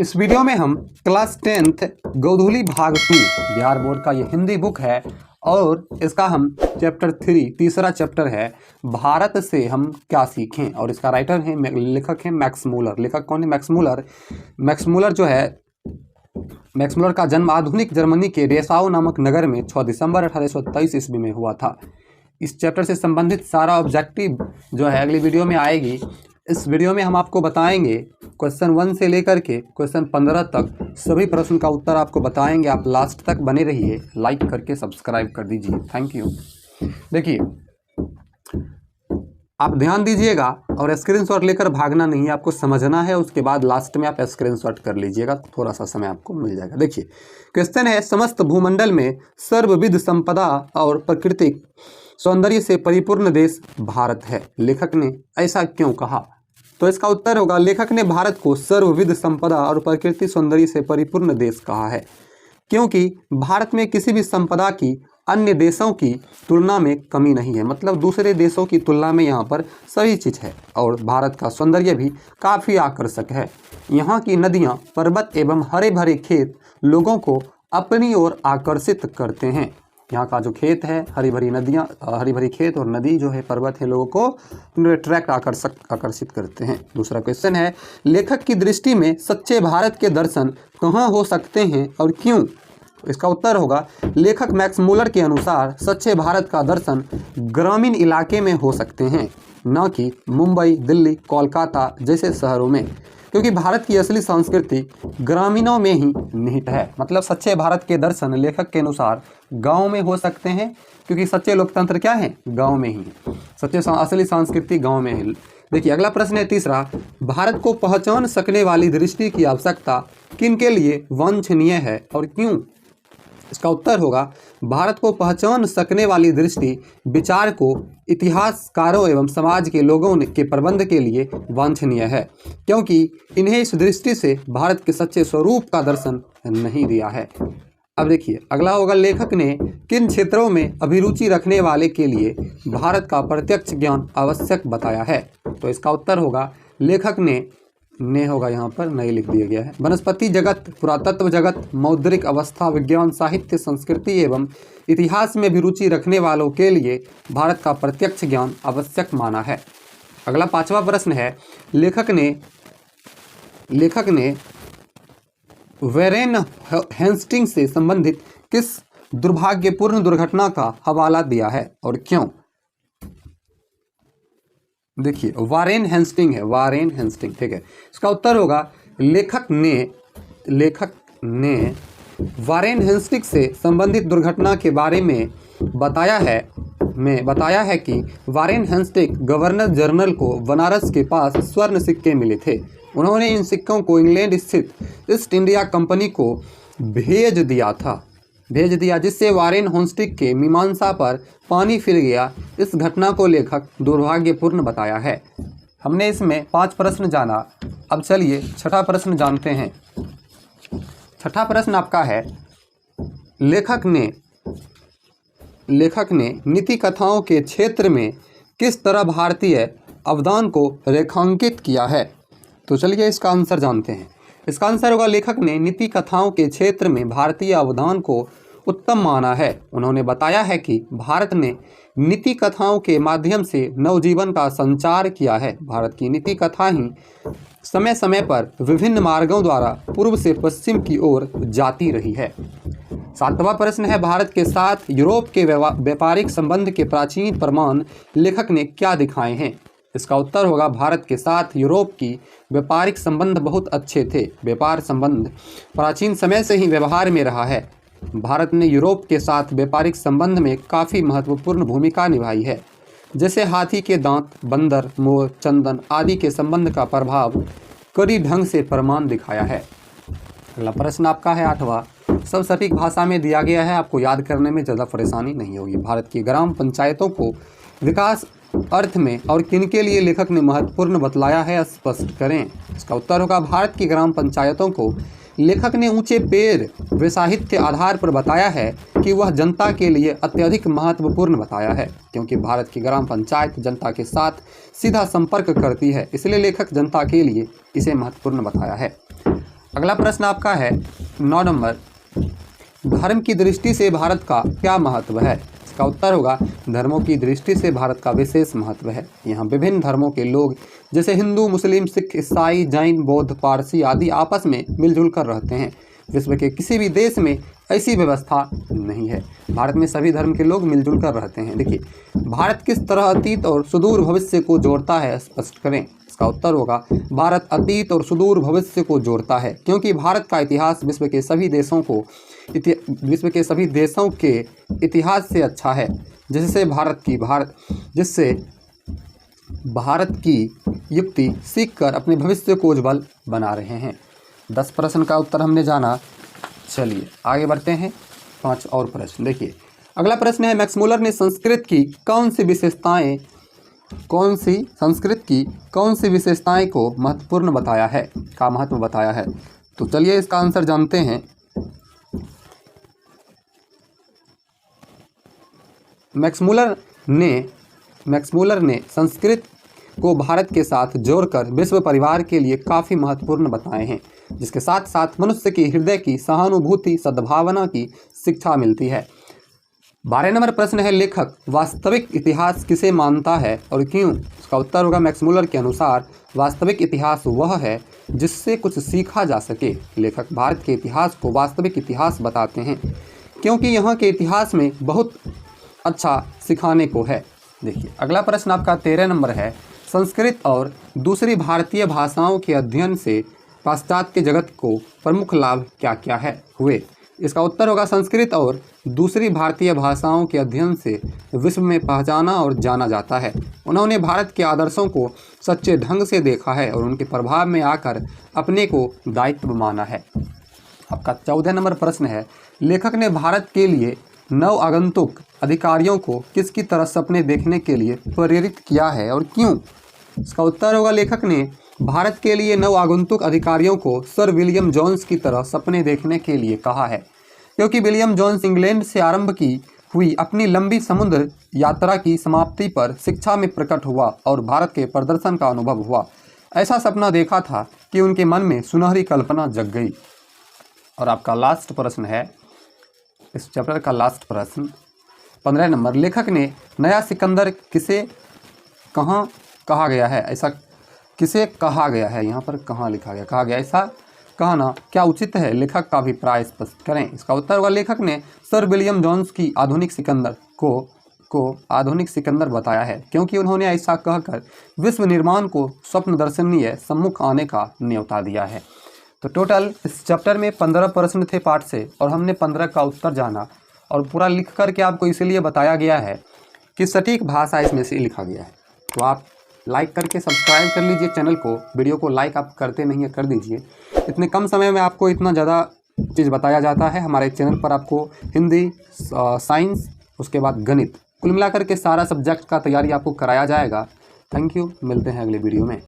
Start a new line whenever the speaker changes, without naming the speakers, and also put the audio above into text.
इस वीडियो में हम क्लास 10th गोधूली भाग 2 बिहार बोर्ड का ये हिंदी बुक है और इसका हम चैप्टर 3 तीसरा चैप्टर है भारत से हम क्या सीखें। और इसका राइटर है लेखक है मैक्स मूलर। लेखक कौन है? Max Muller. मैक्स मूलर जो है, मैक्स मूलर का जन्म आधुनिक जर्मनी के डेसाउ नामक नगर में 6 दिसंबर 1823 ईस्वी में हुआ था। इस चैप्टर से संबंधित सारा ऑब्जेक्टिव जो है अगली वीडियो में आएगी। इस वीडियो में हम आपको बताएंगे क्वेश्चन 1 से लेकर के क्वेश्चन 15 तक सभी प्रश्न का उत्तर आपको बताएंगे। आप लास्ट तक बने रहिए, लाइक करके सब्सक्राइब कर दीजिए। Thank you. देखिए, आप ध्यान दीजिएगा और स्क्रीनशॉट लेकर भागना नहीं है, आपको समझना है। उसके बाद लास्ट में आप स्क्रीनशॉट कर लीजिएगा, थोड़ा सा समय आपको मिल जाएगा। देखिए, क्वेश्चन है, समस्त भूमंडल में सर्वविध संपदा और प्राकृतिक सौंदर्य से परिपूर्ण देश भारत है। लेखक ने ऐसा क्यों कहा? तो इसका उत्तर होगा, लेखक ने भारत को सर्वविध संपदा और प्राकृतिक सौंदर्य से परिपूर्ण देश कहा है क्योंकि भारत में किसी भी संपदा की अन्य देशों की तुलना में कमी नहीं है। मतलब दूसरे देशों की तुलना में यहाँ पर सही चीज़ है। और भारत का सौंदर्य भी काफ़ी आकर्षक है। यहाँ की नदियाँ, पर्वत एवं हरे भरे खेत लोगों को अपनी ओर आकर्षित करते हैं। यहाँ का जो खेत है, हरी भरी नदियाँ, हरी भरी खेत और नदी जो है, पर्वत है, लोगों को अट्रैक्ट आकर्षित करते हैं। दूसरा क्वेश्चन है, लेखक की दृष्टि में सच्चे भारत के दर्शन कहाँ हो सकते हैं और क्यों? इसका उत्तर होगा, लेखक मैक्स मूलर के अनुसार सच्चे भारत का दर्शन ग्रामीण इलाके में हो सकते हैं, न कि मुंबई, दिल्ली, कोलकाता जैसे शहरों में, क्योंकि भारत की असली संस्कृति ग्रामीणों में ही निहित है। मतलब सच्चे भारत के दर्शन लेखक के अनुसार गांव में हो सकते हैं, क्योंकि सच्चे लोकतंत्र क्या है? गांव में ही है। सच्चे असली संस्कृति गांव में है। देखिए, अगला प्रश्न है तीसरा, भारत को पहचान सकने वाली दृष्टि की आवश्यकता किनके लिए वांछनीय है और क्यों? इसका उत्तर होगा, भारत को पहचान सकने वाली दृष्टि विचार को इतिहासकारों एवं समाज के लोगों के प्रबंध के लिए वांछनीय है, क्योंकि इन्हें इस दृष्टि से भारत के सच्चे स्वरूप का दर्शन नहीं दिया है। अब देखिए, अगला होगा, लेखक ने किन क्षेत्रों में अभिरुचि रखने वाले के लिए भारत का प्रत्यक्ष ज्ञान आवश्यक बताया है? तो इसका उत्तर होगा, लेखक ने होगा, यहाँ पर नहीं लिख दिया गया है। वनस्पति जगत, पुरातत्व जगत, मौद्रिक अवस्था, विज्ञान, साहित्य, संस्कृति एवं इतिहास में भी रुचि रखने वालों के लिए भारत का प्रत्यक्ष ज्ञान आवश्यक माना है। अगला 5वां प्रश्न है, लेखक ने वैरेन हेस्टिंग से संबंधित किस दुर्भाग्यपूर्ण दुर्घटना का हवाला दिया है और क्यों? देखिए, वारेन हेस्टिंग है, वारेन हेस्टिंग, ठीक है। इसका उत्तर होगा, लेखक ने वारेन हेस्टिंग से संबंधित दुर्घटना के बारे में बताया है कि वारेन हेस्टिंग गवर्नर जनरल को बनारस के पास स्वर्ण सिक्के मिले थे। उन्होंने इन सिक्कों को इंग्लैंड स्थित ईस्ट इंडिया कंपनी को भेज दिया, जिससे वारेन हेस्टिंग के मीमांसा पर पानी फिर गया। इस घटना को लेखक दुर्भाग्यपूर्ण बताया है। हमने इसमें 5 प्रश्न जाना। अब चलिए 6ठा प्रश्न जानते हैं। 6ठा प्रश्न आपका है, लेखक ने नीति कथाओं के क्षेत्र में किस तरह भारतीय अवदान को रेखांकित किया है? तो चलिए इसका आंसर जानते हैं। इसका आंसर होगा, लेखक ने नीति कथाओं के क्षेत्र में भारतीय अवदान को उत्तम माना है। उन्होंने बताया है कि भारत ने नीति कथाओं के माध्यम से नवजीवन का संचार किया है। भारत की नीति कथा ही समय समय पर विभिन्न मार्गों द्वारा पूर्व से पश्चिम की ओर जाती रही है। 7वां प्रश्न है, भारत के साथ यूरोप के व्यापारिक संबंध के प्राचीन प्रमाण लेखक ने क्या दिखाए हैं? इसका उत्तर होगा, भारत के साथ यूरोप की व्यापारिक संबंध बहुत अच्छे थे। व्यापार संबंध प्राचीन समय से ही व्यवहार में रहा है। भारत ने यूरोप के साथ व्यापारिक संबंध में काफ़ी महत्वपूर्ण भूमिका निभाई है, जैसे हाथी के दांत, बंदर, मोर, चंदन आदि के संबंध का प्रभाव कड़ी ढंग से प्रमाण दिखाया है। अगला प्रश्न आपका है 8वां, सब सटीक भाषा में दिया गया है, आपको याद करने में ज़्यादा परेशानी नहीं होगी। भारत की ग्राम पंचायतों को विकास अर्थ में और किनके लिए लेखक ने महत्वपूर्ण बतलाया है, स्पष्ट करें। इसका उत्तर होगा, भारत की ग्राम पंचायतों को लेखक ने ऊंचे पेड़ व साहित्य आधार पर बताया है कि वह जनता के लिए अत्यधिक महत्वपूर्ण बताया है, क्योंकि भारत की ग्राम पंचायत जनता के साथ सीधा संपर्क करती है, इसलिए लेखक जनता के लिए इसे महत्वपूर्ण बताया है। अगला प्रश्न आपका है 9 नंबर, धर्म की दृष्टि से भारत का क्या महत्व है? इसका उत्तर होगा धर्मों की दृष्टि से भारत का विशेष महत्व है। यहाँ विभिन्न धर्मों के लोग जैसे हिंदू, मुस्लिम, सिख, ईसाई, जैन, बौद्ध, पारसी आदि आपस में मिलजुल कर रहते हैं। विश्व के किसी भी देश में ऐसी व्यवस्था नहीं है। भारत में सभी धर्म के लोग मिलजुल कर रहते हैं। देखिए, भारत किस तरह अतीत और सुदूर भविष्य को जोड़ता है, स्पष्ट करें। इसका उत्तर होगा भारत अतीत और सुदूर भविष्य को जोड़ता है, क्योंकि भारत का इतिहास विश्व के सभी देशों के इतिहास से अच्छा है, जिससे भारत की युक्ति सीखकर अपने भविष्य को उज्ज्वल बना रहे हैं। 10 प्रश्न का उत्तर हमने जाना। चलिए आगे बढ़ते हैं, 5 और प्रश्न। देखिए, अगला प्रश्न है मैक्समुलर ने संस्कृत की कौन सी विशेषताएं को महत्वपूर्ण बताया है, का महत्व बताया है? तो चलिए इसका आंसर जानते हैं। मैक्समुलर ने संस्कृत को भारत के साथ जोड़कर विश्व परिवार के लिए काफ़ी महत्वपूर्ण बताए हैं, जिसके साथ साथ मनुष्य की हृदय की सहानुभूति, सद्भावना की शिक्षा मिलती है। 12 नंबर प्रश्न है, लेखक वास्तविक इतिहास किसे मानता है और क्यों? इसका उत्तर होगा मैक्समुलर के अनुसार वास्तविक इतिहास वह है जिससे कुछ सीखा जा सके। लेखक भारत के इतिहास को वास्तविक इतिहास बताते हैं, क्योंकि यहाँ के इतिहास में बहुत अच्छा सिखाने को है। देखिए, अगला प्रश्न आपका 13 नंबर है, संस्कृत और दूसरी भारतीय भाषाओं के अध्ययन से पाश्चात्य जगत को प्रमुख लाभ क्या क्या हुए? इसका उत्तर होगा संस्कृत और दूसरी भारतीय भाषाओं के अध्ययन से विश्व में पहचाना और जाना जाता है। उन्होंने भारत के आदर्शों को सच्चे ढंग से देखा है और उनके प्रभाव में आकर अपने को दायित्व माना है। आपका 14 नंबर प्रश्न है, लेखक ने भारत के लिए नव आगंतुक अधिकारियों को किसकी तरह सपने देखने के लिए प्रेरित किया है और क्यों? इसका उत्तर होगा लेखक ने भारत के लिए नव आगंतुक अधिकारियों को सर विलियम जोन्स की तरह सपने देखने के लिए कहा है, क्योंकि विलियम जोन्स इंग्लैंड से आरंभ की हुई अपनी लंबी समुद्र यात्रा की समाप्ति पर शिक्षा में प्रकट हुआ और भारत के प्रदर्शन का अनुभव हुआ। ऐसा सपना देखा था कि उनके मन में सुनहरी कल्पना जग गई। और आपका लास्ट प्रश्न है, इस चैप्टर का लास्ट प्रश्न 15 नंबर, लेखक ने नया सिकंदर किसे कहाँ कहा गया है? ऐसा किसे कहा गया है? यहाँ पर कहाँ लिखा गया, कहा गया, ऐसा कहना क्या उचित है? लेखक का अभिप्राय स्पष्ट करें। इसका उत्तर होगा लेखक ने सर विलियम जोन्स की आधुनिक सिकंदर को आधुनिक सिकंदर बताया है, क्योंकि उन्होंने ऐसा कहकर विश्व निर्माण को स्वप्न दर्शनीय सम्मुख आने का न्योता दिया है। तो टोटल इस चैप्टर में 15 प्रश्न थे पाठ से और हमने 15 का उत्तर जाना, और पूरा लिख करके आपको इसीलिए बताया गया है कि सटीक भाषा इसमें से लिखा गया है। तो आप लाइक करके सब्सक्राइब कर लीजिए चैनल को। वीडियो को लाइक आप करते नहीं है, कर दीजिए। इतने कम समय में आपको इतना ज़्यादा चीज़ बताया जाता है। हमारे चैनल पर आपको हिंदी, साइंस, उसके बाद गणित, कुल मिलाकर के सारा सब्जेक्ट का तैयारी आपको कराया जाएगा। थैंक यू, मिलते हैं अगले वीडियो में।